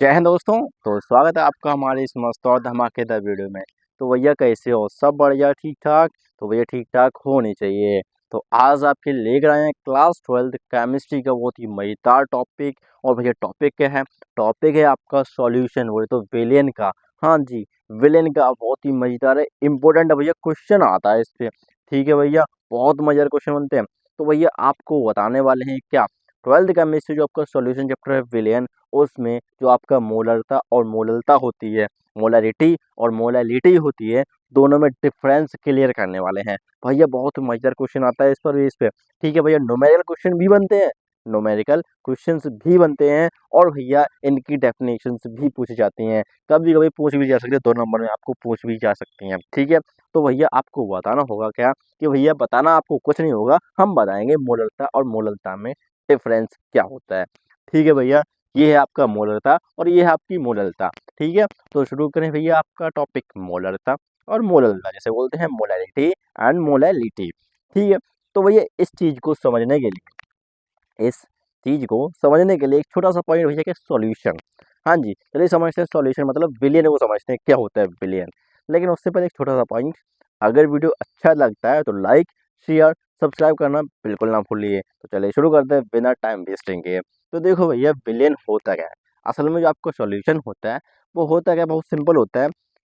जय हिंद दोस्तों। तो स्वागत है आपका हमारे इस मस्त और धमाकेदार वीडियो में। तो भैया कैसे हो? सब बढ़िया ठीक ठाक? तो भैया ठीक ठाक होनी चाहिए। तो आज आपके लेकर आए हैं क्लास 12 केमिस्ट्री का बहुत ही मजेदार टॉपिक। और भैया टॉपिक क्या है? टॉपिक है आपका सॉल्यूशन, बोले तो विलेन का। हाँ जी, विलेन का बहुत ही मजेदार है, इम्पोर्टेंट है भैया, क्वेश्चन आता है इस पे। ठीक है भैया, बहुत मजेदार क्वेश्चन बनते हैं। तो भैया आपको बताने वाले हैं क्या, 12th केमिस्ट्री जो आपका सॉल्यूशन चैप्टर है विलेन, उसमें जो आपका मोलरता और मोललता होती है, मोलरिटी और मोलैलिटी होती है, दोनों में डिफरेंस क्लियर करने वाले हैं। भैया बहुत मजेदार क्वेश्चन आता है इस पे। ठीक है भैया, न्यूमेरिकल क्वेश्चन भी बनते हैं, न्यूमेरिकल क्वेश्चंस भी बनते हैं। और भैया इनकी डेफिनेशंस भी पूछी जाती हैं, कभी कभी पूछ भी जा सकती है, 2 नंबर में आपको पूछ भी जा सकती हैं। ठीक है, तो भैया आपको बताना होगा क्या, कि भैया बताना आपको कुछ नहीं होगा, हम बताएंगे मोलरता और मोललता में डिफरेंस क्या होता है। ठीक है भैया, ये है आपका मोलरता और ये है आपकी मोललता। ठीक है, तो शुरू करें भैया आपका टॉपिक मोलरता और मोललता, जैसे बोलते हैं मोलैलिटी एंड मोलैलिटी। ठीक है, तो भैया इस चीज को समझने के लिए एक छोटा सा पॉइंट भैया, कि सॉल्यूशन। हाँ जी, चलिए समझते हैं सॉल्यूशन मतलब विलियन को समझते हैं, क्या होता है विलियन। लेकिन उससे पहले एक छोटा सा पॉइंट, अगर वीडियो अच्छा लगता है तो लाइक, शेयर, सब्सक्राइब करना बिल्कुल ना भूलिए। तो चलिए शुरू करते हैं बिना टाइम वेस्टिंग के। तो देखो भैया, विलेन होता क्या है? असल में जो आपका सॉल्यूशन होता है, वो होता क्या, बहुत सिंपल होता है।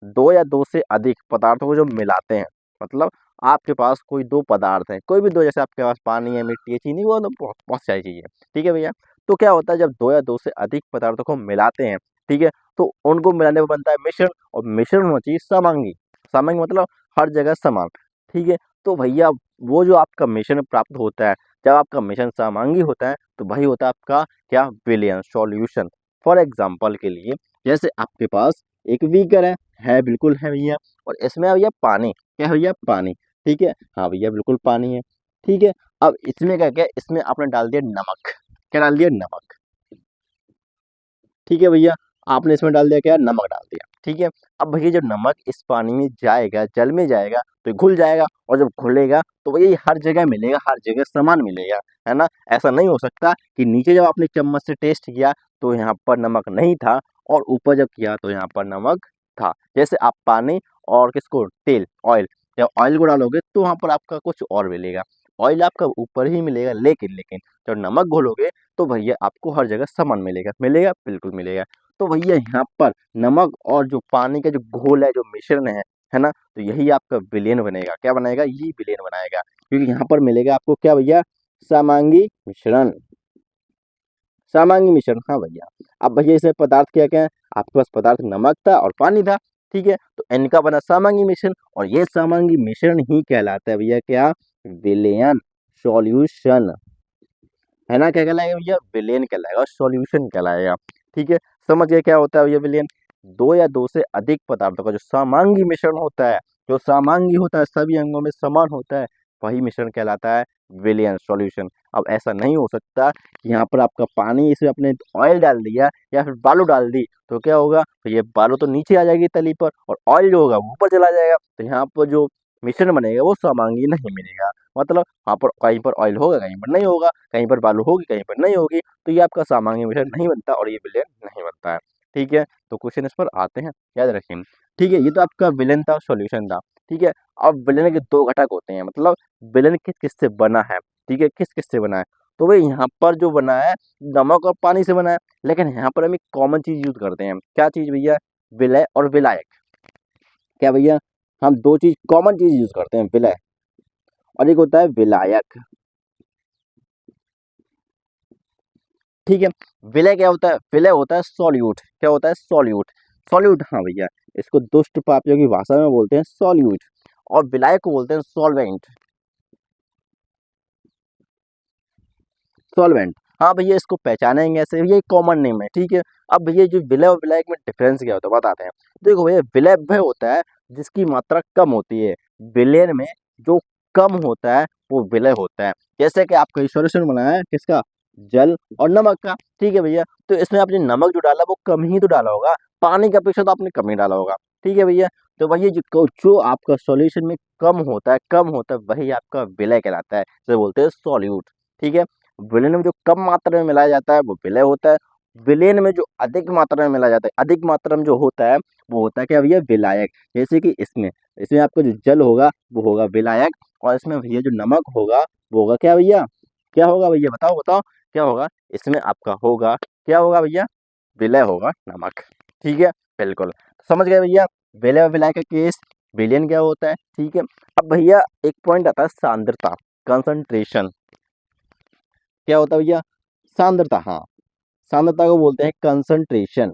दो या दो से अधिक पदार्थों को जो मिलाते हैं, मतलब आपके पास कोई दो पदार्थ है, कोई भी दो, जैसे आपके पास पानी है, मिट्टी है, चीनी, वो तो बहुत बहुत सारी चीजें हैं। ठीक है भैया, तो क्या होता है, जब दो या दो से अधिक पदार्थों को मिलाते हैं, ठीक है, तो उनको मिलाने पर बनता है मिश्रण। और मिश्रण होना चाहिए समांगी। समांगी मतलब हर जगह समान। ठीक है, तो भैया वो जो आपका मिश्रण प्राप्त होता है, जब आपका मिश्रण समांगी होता है, तो वही होता है आपका क्या, विलयन सॉल्यूशन। फॉर एग्जाम्पल के लिए, जैसे आपके पास एक बीकर है बिल्कुल है भैया, और इसमें भैया पानी, क्या है भैया, पानी। ठीक है, हाँ भैया बिल्कुल पानी है। ठीक है, अब इसमें क्या क्या, इसमें आपने डाल दिया नमक। क्या डाल दिया, नमक। ठीक है भैया, आपने इसमें डाल दिया क्या, नमक डाल दिया। ठीक है, अब भैया जब नमक इस पानी में जाएगा, जल में जाएगा, तो ये घुल जाएगा। और जब घुलेगा तो भैया ये हर जगह मिलेगा, हर जगह समान मिलेगा, है ना। ऐसा नहीं हो सकता कि नीचे जब आपने चम्मच से टेस्ट किया तो यहाँ पर नमक नहीं था, और ऊपर जब किया तो यहाँ पर नमक था। जैसे आप पानी और किसको, तेल, ऑयल, जब ऑयल को डालोगे तो वहां पर आपका कुछ और मिलेगा, ऑयल आपका ऊपर ही मिलेगा, लेकिन लेकिन जब नमक घोलोगे तो भैया आपको हर जगह समान मिलेगा, मिलेगा बिल्कुल मिलेगा। तो भैया यहाँ पर नमक और जो पानी का जो घोल है, जो मिश्रण है ना, तो यही आपका विलेन बनेगा। क्या बनाएगा, ये विलेन बनाएगा, क्योंकि यहाँ पर मिलेगा आपको क्या भैया, समांगी मिश्रण। समांगी मिश्रण, हाँ भैया। अब भैया इसमें पदार्थ क्या क्या है, आपके पास पदार्थ नमक था और पानी था। ठीक है, तो इनका बना समांगी मिश्रण, और ये समांगी मिश्रण ही कहलाता है भैया क्या, विलेयन सॉल्यूशन। है ना, क्या कहलाएगा भैया, विलेन कहलाएगा, सॉल्यूशन कहलाएगा। ठीक है, समझ गए क्या होता है भैया विलेन? दो या दो से अधिक पदार्थों का जो समांगी मिश्रण होता है, जो समांगी होता है, सभी अंगों में समान होता है, वही मिश्रण कहलाता है विलेन सॉल्यूशन। अब ऐसा नहीं हो सकता कि यहाँ पर आपका पानी, इसमें आपने ऑयल डाल दिया या फिर बालू डाल दी, तो क्या होगा, तो ये बालू तो नीचे आ जाएगी तली पर, और ऑयल जो होगा वो ऊपर चला जाएगा, तो यहाँ पर जो मिश्रण बनेगा वो समांगी नहीं मिलेगा। मतलब वहाँ पर कहीं पर ऑयल होगा, कहीं पर नहीं होगा, कहीं पर बालू होगी, कहीं पर नहीं होगी, तो ये आपका सामान्य मिश्रण नहीं बनता और ये विलेन नहीं बनता है। ठीक है, तो क्वेश्चन इस पर आते हैं, याद रखें। ठीक है, ये तो आपका विलेन था, सॉल्यूशन था। ठीक है, अब विलेन के दो घटक होते हैं, मतलब विलेन किस किस से बना है। ठीक है, किस किस से बना है, तो भाई यहाँ पर जो बना है, नमक और पानी से बना है। लेकिन यहाँ पर हम एक कॉमन चीज यूज करते हैं, क्या चीज भैया, विलय और विलायक। क्या भैया, हम दो चीज कॉमन चीज यूज करते हैं, विलय और एक होता है विलायक। ठीक है, विलय क्या होता है, विलय होता है सॉल्यूट। क्या होता है, सॉल्यूट। सॉल्यूट, हाँ भैया, इसको दुष्ट पापियों की भाषा में बोलते हैं सॉल्यूट, और विलायक को बोलते हैं सॉल्वेंट। सॉल्वेंट, हाँ भैया, इसको पहचानेंगे ऐसे, ये कॉमन नेम है। ठीक है, अब भैया जो विलय और विलायक में डिफरेंस क्या होता है बताते हैं। देखो भैया, विलय वह होता है जिसकी मात्रा कम होती है, विलयन में जो कम होता है वो विलय होता है। जैसे कि आपका सॉल्यूशन बनाया है किसका, जल और नमक का। ठीक है भैया, तो इसमें आपने नमक जो डाला वो कम ही तो डाला होगा, पानी का अपेक्षा तो आपने कम ही डाला होगा। ठीक है भैया, तो भैया जो आपका सॉल्यूशन में कम होता है वही आपका विलय कहलाता है, जिसे बोलते हैं सॉल्यूट। ठीक है, विलेन में जो कम मात्रा में मिलाया जाता है वो विलय होता है, विलेन में जो अधिक मात्रा में मिला जाता है, अधिक मात्रा में जो होता है वो होता है क्या भैया, विलायक। जैसे कि इसमें इसमें आपका जो जल होगा वो होगा विलायक, और इसमें भैया जो नमक होगा वो होगा क्या भैया, क्या होगा भैया, बताओ बताओ क्या होगा, इसमें आपका होगा, क्या होगा भैया, विलय होगा नमक। ठीक है, बिल्कुल समझ गए भैया। विलय और विलायक का केस, विलेन क्या होता है, ठीक है। अब भैया एक पॉइंट आता है सांद्रता, कंसंट्रेशन, क्या होता है भैया, सांद्रता, हाँ, सांद्रता को बोलते हैं कंसंट्रेशन।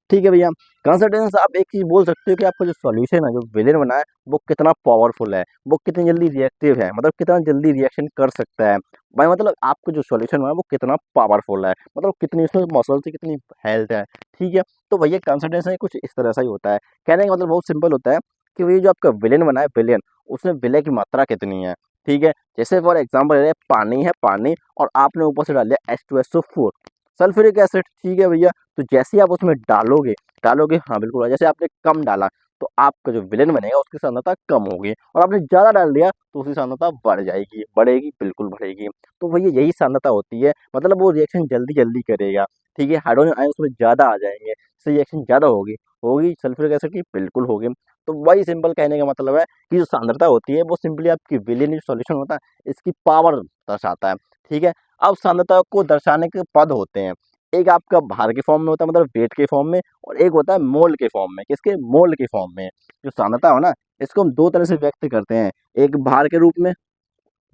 ठीक है भैया, कंसंट्रेशन से आप एक चीज बोल सकते हो कि आपका जो सॉल्यूशन है, जो विलेन बना है, वो कितना पावरफुल है, वो कितनी जल्दी रिएक्टिव है, मतलब कितना जल्दी रिएक्शन कर सकता है भाई, मतलब आपका जो सॉल्यूशन है वो कितना पावरफुल है, मतलब कितनी उसमें मसल से कितनी हेल्थ है। ठीक है, तो भैया कंसंट्रेशन कुछ इस तरह से ही होता है। कहने का मतलब बहुत सिंपल होता है कि भैया जो आपका विलेन बना है, विलेन, उसमें विलय की मात्रा कितनी है। ठीक है, जैसे फॉर एग्जाम्पल पानी है, पानी, और आपने ऊपर से डाल दिया H2SO4 सल्फ्यूरिक एसिड। ठीक है भैया, तो जैसे ही आप उसमें डालोगे, डालोगे, हाँ बिल्कुल, जैसे आपने कम डाला तो आपका जो विलेन बनेगा उसकी सांद्रता कम होगी, और आपने ज्यादा डाल दिया तो उसकी सांद्रता बढ़ जाएगी, बढ़ेगी, बिल्कुल बढ़ेगी। तो भैया यही सांद्रता होती है, मतलब वो रिएक्शन जल्दी जल्दी करेगा। ठीक है, हाइड्रोजन आयन उसमें ज्यादा आ जाएंगे, इससे रिएक्शन ज्यादा होगी, होगी सल्फ्यूरिक एसिड की, बिल्कुल होगी। तो वही सिंपल कहने का मतलब है कि जो सांद्रता होती है वो सिंपली आपकी विलेन सॉल्यूशन होता है, इसकी पावर दर्शाता है। ठीक है, अब सांद्रता को दर्शाने के पद होते हैं, एक आपका भार के फॉर्म में होता है, मतलब वेट के फॉर्म में, और एक होता है मोल के फॉर्म में। किसके, मोल के फॉर्म में। जो सांद्रता हो ना, इसको हम दो तरह से व्यक्त करते हैं, एक भार के रूप में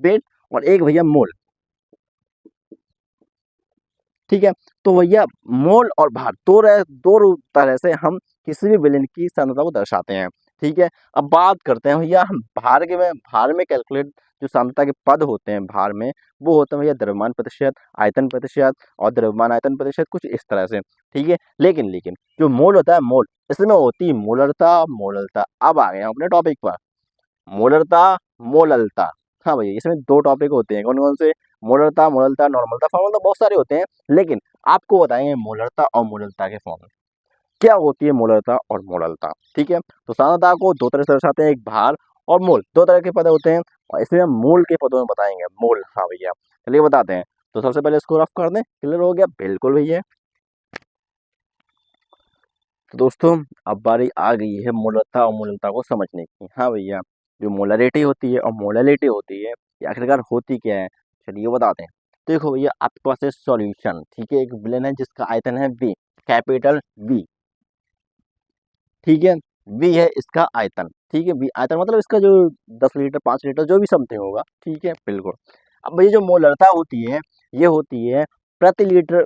वेट, और एक भैया मोल। ठीक है, तो भैया मोल और भार तरह से हम किसी भी विलेन की सांद्रता को दर्शाते हैं। ठीक है, अब बात करते हैं भैया हम भार में कैलकुलेट जो सांद्रता के पद होते हैं भार में, वो होते हैं भैया द्रव्यमान प्रतिशत, आयतन प्रतिशत, और द्रव्यमान आयतन प्रतिशत, कुछ इस तरह से। ठीक है, लेकिन लेकिन जो मोल होता है, मोल, इसमें होती है मोलरता, मोललता। अब आ गए हम अपने टॉपिक पर, मोलरता, मोललता। हाँ भैया, इसमें दो टॉपिक होते हैं, कौन कौन से, मोलरता, मोललता, नॉर्मलता, फॉर्मूला बहुत सारे होते हैं, लेकिन आपको बताएंगे मोलरता और मोललता के फॉर्म क्या होती है, मोलरता और मोललता। ठीक है, तो सांद्रता को दो तरह से दर्शाते हैं, एक भार और मोल, दो तरह के पद होते हैं, और इसमें हम मोल के पदों में बताएंगे, मोल। हाँ भैया, चलिए बताते हैं। तो सबसे पहले इसको रफ कर दें, क्लियर हो गया, बिल्कुल भैया। तो दोस्तों अब बारी आ गई है मोलरता और मोललता को समझने की। हाँ भैया, जो मोलरिटी होती है और मोललिटी होती है, ये आखिरकार होती क्या है, चलिए बताते हैं। तो देखो भैया, आपके पास है सॉल्यूशन, ठीक है, एक विलेन है जिसका आयतन है V, कैपिटल V। ठीक है, V है इसका आयतन। ठीक है, V आयतन मतलब इसका जो 10 लीटर, 5 लीटर, जो भी समथिंग होगा। ठीक है, बिल्कुल। अब भैया जो मोलरता होती है, ये होती है प्रति लीटर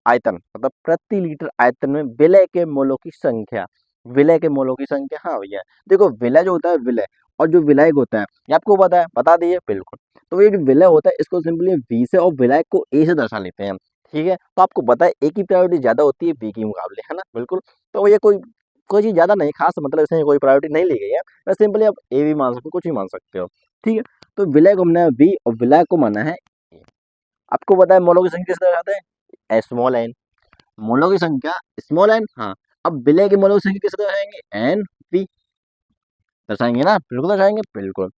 आयतन, मतलब प्रति लीटर आयतन में विलय के मोलों की संख्या, विलय के मोलों की संख्या। हाँ भैया, देखो विलय जो होता है, विलय, और जो विलायक होता है, ये आपको पता है, बता दिए, बिल्कुल। तो ये जो विलय होता है इसको सिंपली V से और विलायक को A से दर्शा लेते हैं। ठीक है, तो आपको पता है A की प्रायोरिटी ज्यादा होती है B के मुकाबले, है ना, बिल्कुल। तो ये कोई कोई चीज ज्यादा नहीं खास, मतलब इसमें कोई प्रायोरिटी नहीं ली गई है, बस सिंपली आप A भी मान सकते हो, कुछ भी मान सकते हो। ठीक है, तो विलय को माना है V और विलायक को माना है A। आपको पता है मोलों की संख्या किस तरह जाते हैं, स्मॉल एन, मोलों की संख्या स्मॉल एन। हाँ, अब विलय के मोलों की संख्या किस तरह दर्शाएंगे, एन वी, दर्शाएंगे ना, बिल्कुल दर्शाएंगे, बिल्कुल।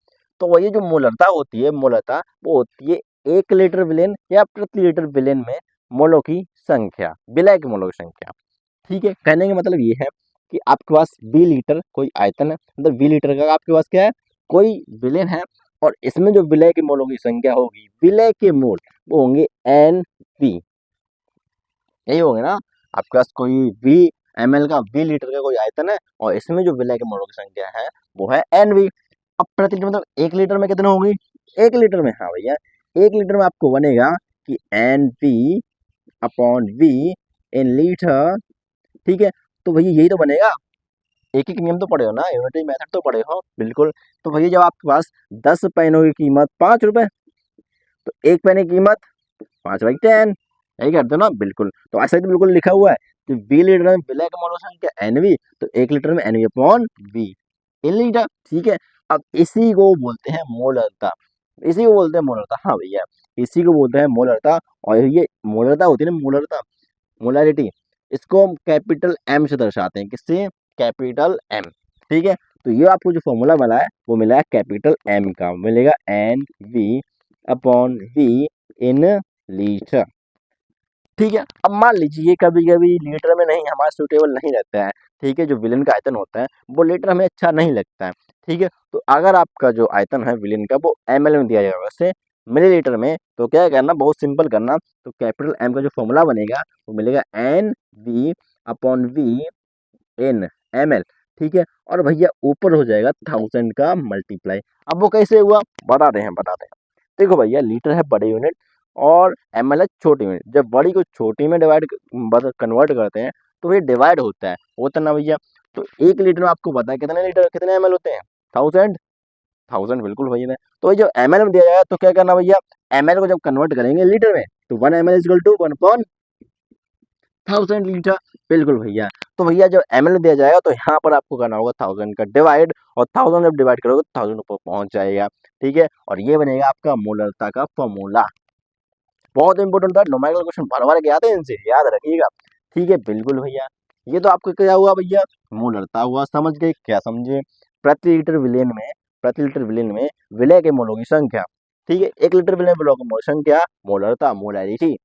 तो वही जो मोलरता होती है, मोलरता वो होती है 1 लीटर विलेन या प्रति लीटर विलेन में मोलों की संख्या, विलय के मोलों की संख्या। ठीक है, कहने का मतलब ये है कि आपके पास 20 लीटर कोई आयतन है, मतलब 20 लीटर का आपके पास क्या है, कोई विलेन है, और इसमें जो विलय के मोलों की संख्या होगी, विलय के मोल, वो होंगे एन वी, यही होंगे ना। आपके पास कोई 20 ml का, 20 लीटर का कोई आयतन है, और इसमें जो विलय के मोलों की संख्या है वो है एन वी। अब प्रति लीटर मतलब 1 लीटर में कितनी होगी, 1 लीटर में, हाँ भैया, 1 लीटर में आपको बनेगा कि N V upon V in litre. ठीक है, तो भैया यही तो बनेगा, एक एक नियम तो पढ़े हो ना, यूनिटरी मेथड तो पढ़े हो, बिल्कुल। तो भैया जब आपके पास 10 पेनों की कीमत 5 रुपए, तो एक पेन की कीमत 5/10, यही करते हो ना, बिल्कुल। तो ऐसा ही तो बिल्कुल लिखा हुआ है कि 20 लीटर में विलय का मोल संख्या एनवी, तो 1 लीटर में N V upon V in litre. ठीक है, अब इसी को बोलते हैं मोलरता, इसी को बोलते हैं मोलरता। हाँ भैया, इसी को बोलते हैं मोलरता। और ये मोलरता होती है ना, मोलरता, मोलारिटी, इसको हम कैपिटल एम से दर्शाते हैं, किससे, कैपिटल एम। ठीक है, तो ये आपको जो फॉर्मूला मिला है वो मिला है कैपिटल एम का, मिलेगा N V upon V in litre. ठीक है, अब मान लीजिए कभी कभी लीटर में नहीं हमारा सूटेबल नहीं रहता है। ठीक है, जो विलेन का आयतन होता है वो लीटर हमें अच्छा नहीं लगता है। ठीक है, तो अगर आपका जो आयतन है विलेन का वो एमएल में दिया जाएगा वैसे मिलीलीटर में, तो क्या करना, बहुत सिंपल करना। तो कैपिटल एम का जो फॉर्मूला बनेगा वो मिलेगा N V upon V N M L. ठीक है, और भैया ऊपर हो जाएगा 1000 का मल्टीप्लाई। अब वो कैसे हुआ बताते हैं। देखो भैया, लीटर है बड़े यूनिट और एमएल है छोटी यूनिट। जब बड़ी को छोटी में डिवाइड कन्वर्ट करते हैं तो ये डिवाइड होता है ना भैया। तो 1 लीटर में आपको पता है कितने लीटर कितने एमएल होते हैं, 1000। 1000 बिल्कुल भैया। तो ये जो एमएल में दिया जाएगा तो क्या करना भैया, एमएल को जब कन्वर्ट करेंगे लीटर में तो 1 ml is equal to 1/1000 litre. बिल्कुल भैया। तो भैया जब एमएल में दिया जाएगा तो यहाँ पर आपको करना होगा 1000 का डिवाइड, और 1000 जब डिवाइड करोगे तो 1000 ऊपर पहुंच जाएगा। ठीक है, और ये बनेगा आपका मोलरता का फॉर्मूला। बहुत इंपॉर्टेंट था, न्यूमेरिकल क्वेश्चन भर भर के आते हैं, इनसे याद रखिएगा। ठीक है, बिल्कुल भैया। ये तो आपको क्या हुआ भैया, मोलरता हुआ। समझ गए, क्या समझे? प्रति लीटर विलेन में प्रति लीटर विलेन में विलय के मोलों की संख्या। ठीक है, 1 लीटर विलेन में विलय की मोल संख्या मोलरता मोलैरिटी।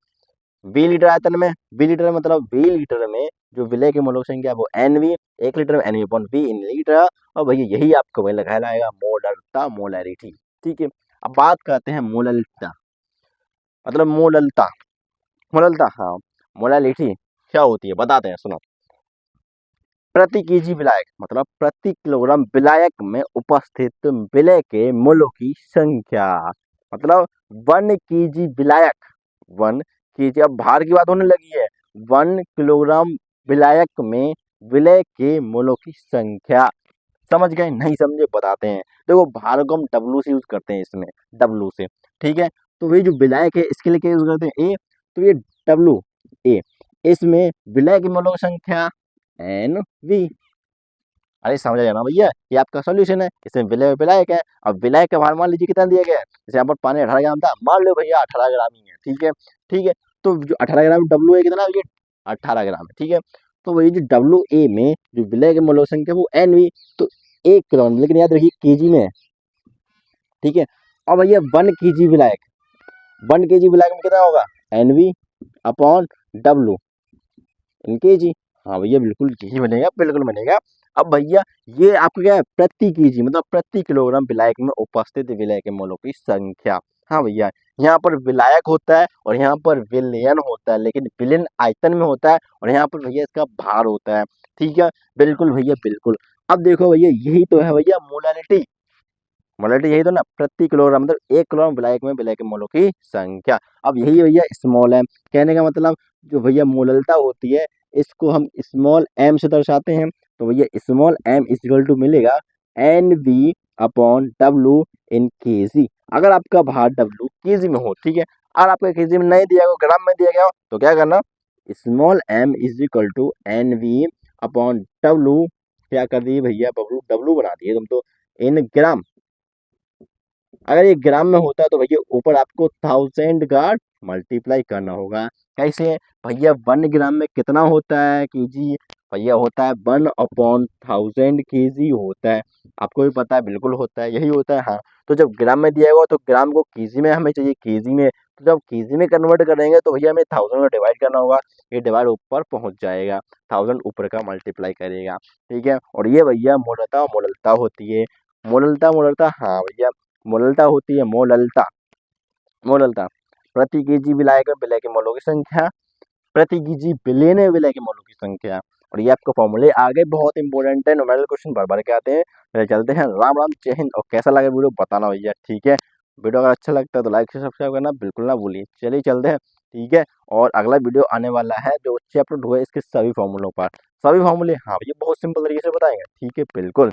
20 लीटर आयतन में, 20 लीटर मतलब 20 लीटर में जो विलय की मोल की संख्या है वो एनवी, 1 लीटर में N V upon V in litre. और भैया यही आपको वही कहलाएगा मोलरता मोलैरिटी। ठीक है, अब बात करते हैं मोलरिता मतलब मोललता। मोललता, हाँ, मोलालिटी क्या होती है बताते हैं, सुनो। प्रति केजी विलायक मतलब प्रति किलोग्राम विलायक में उपस्थित विलय के मोलों की संख्या। मतलब 1 केजी विलायक, 1 केजी, अब भार की बात होने लगी है। 1 किलोग्राम विलायक में विलय के मोलों की संख्या। समझ गए, नहीं समझे बताते हैं। देखो भार को हम डब्लू से यूज करते हैं, इसमें डब्लू से। ठीक है, तो ये जो विलायक है इसके लिए क्या यूज करते हैं, ए। तो ये डब्लू ए, इसमें विलय की मोलों की संख्या एन वी। अरे समझ जाना भैया, ये आपका सॉल्यूशन है। इसमें विलय विलायक है। अब विलायक का भार मान लीजिए कितना दिया गया है, जैसे यहाँ पर पानी 18 ग्राम था, मान लो भैया 18 ग्राम ही है। ठीक है, ठीक है, तो जो 18 ग्राम डब्लू है कितना, ये 18 ग्राम है। ठीक है, तो वही जो डब्लू ए में जो विलय के मोलों की संख्या वो एन वी। तो 1 किलो, लेकिन याद रखिए केजी में है। ठीक है, अब भैया 1 केजी विलायक, 1 केजी विलायक में कितना होगा, N V upon W in KG. हाँ भैया बिल्कुल यही बनेगा, बिल्कुल बनेगा। अब भैया ये आपको क्या है, प्रति केजी मतलब प्रति किलोग्राम विलायक में उपस्थित विलय के मोलों की संख्या। हाँ भैया, यहाँ पर विलायक होता है और यहाँ पर विलयन होता है, लेकिन विलयन आयतन में होता है और यहाँ पर भैया इसका भार होता है। ठीक है, बिल्कुल भैया बिल्कुल। अब देखो भैया यही तो है भैया मोलालिटी। मोलालिटी यही तो ना, प्रति किलोग्राम मतलब 1 किलोग्राम विलायक में विलय के मोलों की संख्या। अब यही भैया स्मॉल एम, कहने का मतलब जो भैया मोललता होती है इसको हम स्मॉल एम से दर्शाते हैं। तो भैया small M is equal to मिलेगा N V upon W in KG. अगर आपका भार डब्लू केजी में हो, ठीक है, अगर आपका केजी में नहीं दिया गया, ग्राम में दिया गया हो, तो क्या करना, small M is equal to N V upon W, क्या कर दिए भैया, डब्लू डब्लू बना दिए तुम तो, इन ग्राम। अगर ये ग्राम में होता है तो भैया ऊपर आपको 1000 का मल्टीप्लाई करना होगा। कैसे भैया, 1 ग्राम में कितना होता है केजी, भैया होता है 1/1000 केजी होता है। आपको भी पता है, बिल्कुल होता है, यही होता है। हाँ, तो जब ग्राम में दिया होगा तो ग्राम को केजी में हमें चाहिए, केजी में। तो जब केजी में कन्वर्ट करेंगे तो भैया हमें 1000 में डिवाइड करना होगा। ये डिवाइड ऊपर पहुंच जाएगा, 1000 ऊपर का मल्टीप्लाई करेगा। ठीक है, और ये भैया मोलता मोललता होती है। मोललता मोललता, हाँ भैया, मोललता होती है, मोललता मोललता। प्रति केजी विलायक में विलय के मोलों की संख्या, प्रति केजी विलेय में विलय के मोलों की संख्या। और ये आपको फॉर्मूले आगे बहुत इंपॉर्टेंट है, न्यूमेरिकल क्वेश्चन भर भर के आते हैं। चलिए चलते हैं, राम राम, जय हिंद। और कैसा लगा वीडियो बताना भैया। ठीक है, वीडियो अगर अच्छा लगता है तो लाइक से सब्सक्राइब करना बिल्कुल ना भूलिए। चलिए चलते हैं, ठीक है। और अगला वीडियो आने वाला है जो चैप्टर 2 है, इसके सभी फॉर्मूलों पर, सभी फॉर्मूले, हाँ भैया बहुत सिंपल तरीके से बताएंगे। ठीक है, बिल्कुल।